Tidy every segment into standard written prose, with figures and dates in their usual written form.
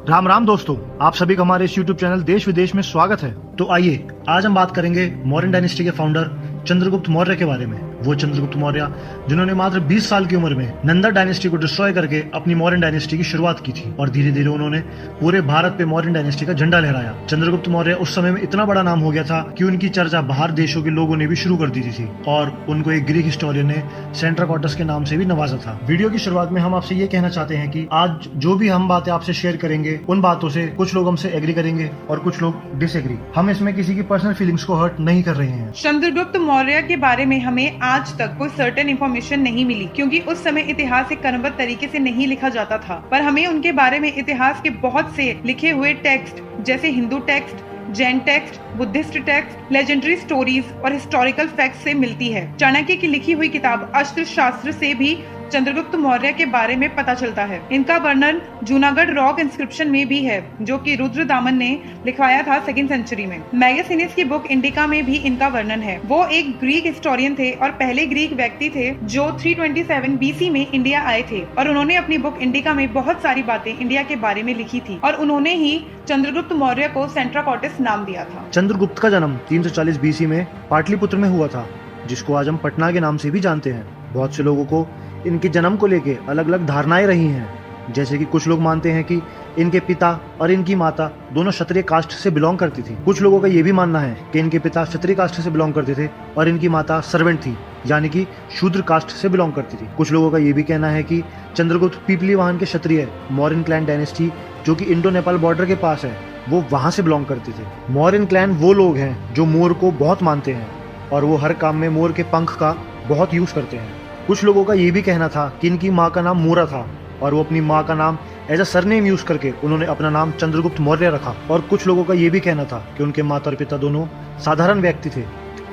राम राम दोस्तों, आप सभी का हमारे इस YouTube चैनल देश विदेश में स्वागत है। तो आइए आज हम बात करेंगे मौर्यन डायनेस्टी के फाउंडर चंद्रगुप्त मौर्य के बारे में। वो चंद्रगुप्त मौर्य जिन्होंने मात्र 20 साल की उम्र में नंदा डायनेस्टी को डिस्ट्रॉय करके अपनी मौर्यन डायनेस्टी की शुरुआत की थी और धीरे धीरे उन्होंने पूरे भारत पे मौर्यन डायनेस्टी का झंडा लहराया। चंद्रगुप्त मौर्य उस समय में इतना बड़ा नाम हो गया था कि उनकी चर्चा बाहर देशों के लोगों ने भी शुरू कर दी थी और उनको एक ग्रीक हिस्टोरियन ने सेंट्राकोटस के नाम से भी नवाजा था। वीडियो की शुरुआत में हम आपसे ये कहना चाहते हैं कि आज जो भी हम बातें आपसे शेयर करेंगे उन बातों से कुछ लोग हमसे एग्री करेंगे और कुछ लोग डिसएग्री। हम इसमें किसी की पर्सनल फीलिंग्स को हर्ट नहीं कर रहे हैं। चंद्रगुप्त मौर्य के बारे में हमें आज तक कोई सर्टेन इंफॉर्मेशन नहीं मिली क्योंकि उस समय इतिहास एक क्रमबद्ध तरीके से नहीं लिखा जाता था, पर हमें उनके बारे में इतिहास के बहुत से लिखे हुए टेक्स्ट जैसे Hindu text, Jain text, Buddhist text, legendary stories और हिस्टोरिकल फैक्ट्स से मिलती है। चाणक्य की लिखी हुई किताब अस्त्र शास्त्र से भी चंद्रगुप्त मौर्य के बारे में पता चलता है। इनका वर्णन जूनागढ़ रॉक इंस्क्रिप्शन में भी है जो कि रुद्रदामन ने लिखवाया था 2nd सेंचुरी में। मैगेसिनिस की बुक इंडिका में भी इनका वर्णन है। वो एक ग्रीक हिस्टोरियन थे और पहले ग्रीक व्यक्ति थे जो 327 BC में इंडिया आए थे और उन्होंने अपनी बुक इंडिका में बहुत सारी बातें इंडिया के बारे में लिखी थी और उन्होंने ही चंद्रगुप्त मौर्य को सेंट्राकोटस नाम दिया था। चंद्रगुप्त का जन्म 340 BC में पाटलिपुत्र में हुआ था, जिसको आज हम पटना के नाम से भी जानते हैं। बहुत से लोगों को इनके जन्म को लेके अलग अलग धारणाएं रही हैं। जैसे कि कुछ लोग मानते हैं कि इनके पिता और इनकी माता दोनों क्षत्रिय कास्ट से बिलोंग करती थी। कुछ लोगों का ये भी मानना है कि इनके पिता क्षत्रिय कास्ट से बिलोंग करते थे और इनकी माता सर्वेंट थी, यानी कि शूद्र कास्ट से बिलोंग करती थी। कुछ लोगों का ये भी कहना है कि चंद्रगुप्त पीपली वाहन के क्षत्रिय मौर्यन क्लैन डायनेस्टी जो कि इंडो नेपाल बॉर्डर के पास है वो वहां से बिलोंग करते थे। मौर्यन क्लैन वो लोग हैं जो मोर को बहुत मानते हैं और वो हर काम में मोर के पंख का बहुत यूज करते हैं। कुछ लोगों का ये भी कहना था कि इनकी माँ का नाम मोरा था और वो अपनी माँ का नाम एज अ सरनेम यूज करके उन्होंने अपना नाम चंद्रगुप्त मौर्य रखा। और कुछ लोगों का ये भी कहना था कि उनके माता और पिता दोनों साधारण व्यक्ति थे।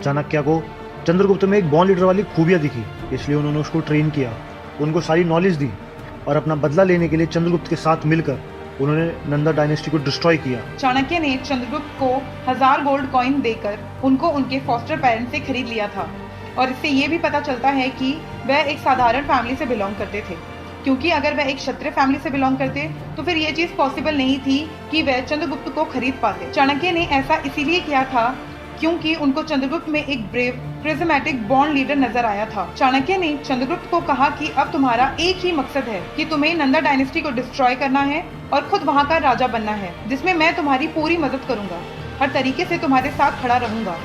चाणक्य को चंद्रगुप्त में एक बॉर्न लीडर वाली खूबियां दिखी, इसलिए उन्होंने उसको ट्रेन किया, उनको सारी नॉलेज दी और अपना बदला लेने के लिए चंद्रगुप्त के साथ मिलकर उन्होंने नंदा डायनेस्टी को डिस्ट्रॉय किया। चाणक्य ने चंद्रगुप्त को 1000 गोल्ड कॉइन देकर उनको उनके फॉस्टर पेरेंट्स से खरीद लिया था और इससे ये भी पता चलता है कि वह एक साधारण फैमिली से बिलोंग करते थे, क्योंकि अगर वह एक क्षत्रिय फैमिली से बिलोंग करते तो फिर ये चीज पॉसिबल नहीं थी कि वह चंद्रगुप्त को खरीद पाते। चाणक्य ने ऐसा इसीलिए किया था क्योंकि उनको चंद्रगुप्त में एक ब्रेव प्रिज्मेटिक बॉर्न लीडर नजर आया था। चाणक्य ने चंद्रगुप्त को कहा कि अब तुम्हारा एक ही मकसद है कि तुम्हें नंदा डायनेस्टी को डिस्ट्रॉय करना है और खुद वहाँ का राजा बनना है, जिसमें मैं तुम्हारी पूरी मदद करूंगा, हर तरीके से तुम्हारे साथ खड़ा रहूंगा,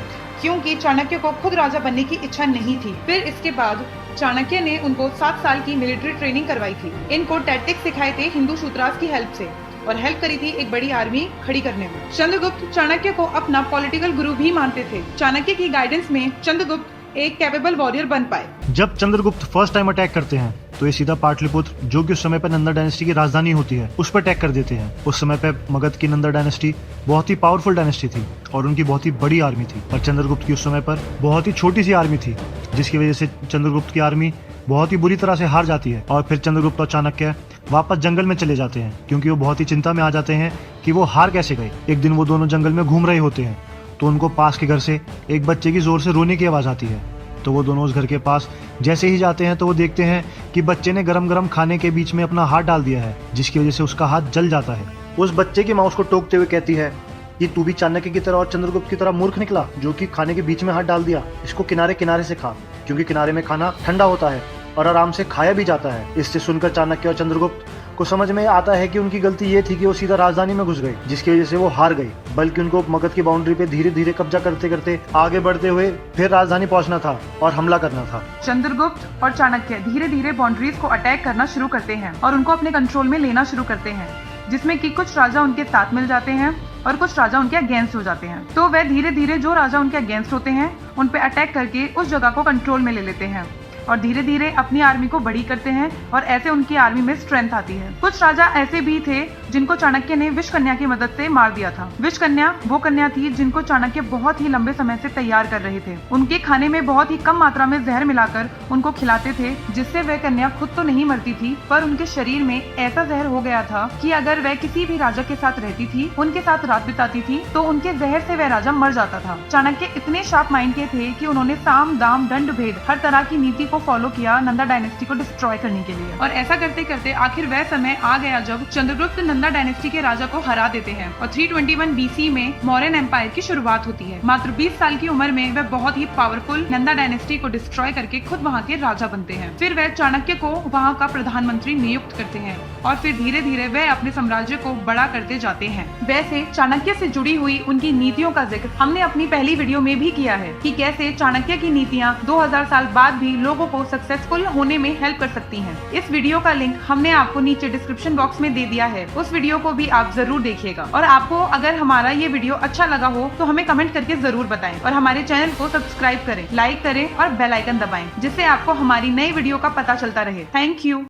क्योंकि चाणक्य को खुद राजा बनने की इच्छा नहीं थी। फिर इसके बाद चाणक्य ने उनको 7 साल की मिलिट्री ट्रेनिंग करवाई थी। इनको टैक्टिक्स सिखाए थे हिंदू शूद्रास की हेल्प से और हेल्प करी थी एक बड़ी आर्मी खड़ी करने में। चंद्रगुप्त चाणक्य को अपना पॉलिटिकल गुरु भी मानते थे। चाणक्य की गाइडेंस में चंद्रगुप्त एक कैपेबल वॉरियर बन पाए। जब चंद्रगुप्त फर्स्ट टाइम अटैक करते हैं तो ये सीधा पाटलिपुत्र जो कि उस समय पर नंदा डायनेस्टी की राजधानी होती है उस पर अटैक कर देते हैं। उस समय पे मगध की नंदा डायनेस्टी बहुत ही पावरफुल डायनेस्टी थी और उनकी बहुत ही बड़ी आर्मी थी, और चंद्रगुप्त की उस समय पर बहुत ही छोटी सी आर्मी थी, जिसकी वजह से चंद्रगुप्त की आर्मी बहुत ही बुरी तरह से हार जाती है। और फिर चंद्रगुप्त और चाणक्य वापस जंगल में चले जाते हैं क्योंकि वो बहुत ही चिंता में आ जाते हैं कि वो हार कैसे गए। एक दिन वो दोनों जंगल में घूम रहे होते हैं तो उनको पास के घर से एक बच्चे की जोर से रोने की आवाज आती है। तो वो दोनों उस घर के पास जैसे ही जाते हैं तो वो देखते हैं कि बच्चे ने गरम गरम खाने के बीच में अपना हाथ डाल दिया है, जिसकी वजह से उसका हाथ जल जाता है। उस बच्चे की माँ उसको टोकते हुए कहती है कि तू भी चाणक्य की तरह और चंद्रगुप्त की तरह मूर्ख निकला जो कि खाने के बीच में हाथ डाल दिया। इसको किनारे किनारे से खा, क्योंकि किनारे में खाना ठंडा होता है और आराम से खाया भी जाता है। इससे सुनकर चाणक्य और चंद्रगुप्त को समझ में आता है कि उनकी गलती ये थी कि वो सीधा राजधानी में घुस गए, जिसकी वजह से वो हार गए। बल्कि उनको मगध की बाउंड्री पे धीरे धीरे कब्जा करते करते आगे बढ़ते हुए फिर राजधानी पहुंचना था और हमला करना था। चंद्रगुप्त और चाणक्य धीरे धीरे बाउंड्रीज को अटैक करना शुरू करते हैं और उनको अपने कंट्रोल में लेना शुरू करते हैं, जिसमें कि कुछ राजा उनके साथ मिल जाते हैं और कुछ राजा उनके अगेंस्ट हो जाते हैं। तो वह धीरे धीरे जो राजा उनके अगेंस्ट होते हैं उन पे अटैक करके उस जगह को कंट्रोल में ले लेते हैं और धीरे धीरे अपनी आर्मी को बड़ी करते हैं और ऐसे उनकी आर्मी में स्ट्रेंथ आती है। कुछ राजा ऐसे भी थे जिनको चाणक्य ने विष कन्या की मदद से मार दिया था। विष कन्या वो कन्या थी जिनको चाणक्य बहुत ही लंबे समय से तैयार कर रहे थे। उनके खाने में बहुत ही कम मात्रा में जहर मिलाकर उनको खिलाते थे, जिससे वह कन्या खुद तो नहीं मरती थी पर उनके शरीर में ऐसा जहर हो गया था कि अगर वह किसी भी राजा के साथ रहती थी, उनके साथ रात बिताती थी, तो उनके जहर से वह राजा मर जाता था। चाणक्य इतने शार्प माइंड के थे कि उन्होंने साम दाम दंड भेद हर तरह की नीति को फॉलो किया नंदा डायनेस्टी को डिस्ट्रॉय करने के लिए। और ऐसा करते करते आखिर वह समय आ गया जब चंद्रगुप्त नंदा डायनेस्टी के राजा को हरा देते हैं और 321 BC में मौर्यन एम्पायर की शुरुआत होती है। मात्र 20 साल की उम्र में वह बहुत ही पावरफुल नंदा डायनेस्टी को डिस्ट्रॉय करके खुद वहाँ के राजा बनते हैं। फिर वह चाणक्य को वहाँ का प्रधानमंत्री नियुक्त करते हैं और फिर धीरे धीरे वह अपने साम्राज्य को बड़ा करते जाते हैं। वैसे चाणक्य से जुड़ी हुई उनकी नीतियों का जिक्र हमने अपनी पहली वीडियो में भी किया है कि कैसे चाणक्य की नीतियाँ 2000 साल बाद भी लोगों को सक्सेसफुल होने में हेल्प कर सकती हैं। इस वीडियो का लिंक हमने आपको नीचे डिस्क्रिप्शन बॉक्स में दे दिया है, उस वीडियो को भी आप जरूर देखिएगा। और आपको अगर हमारा ये वीडियो अच्छा लगा हो तो हमें कमेंट करके जरूर बताएं और हमारे चैनल को सब्सक्राइब करें, लाइक करें और बेल आइकन दबाएं, जिससे आपको हमारी नई वीडियो का पता चलता रहे। Thank you.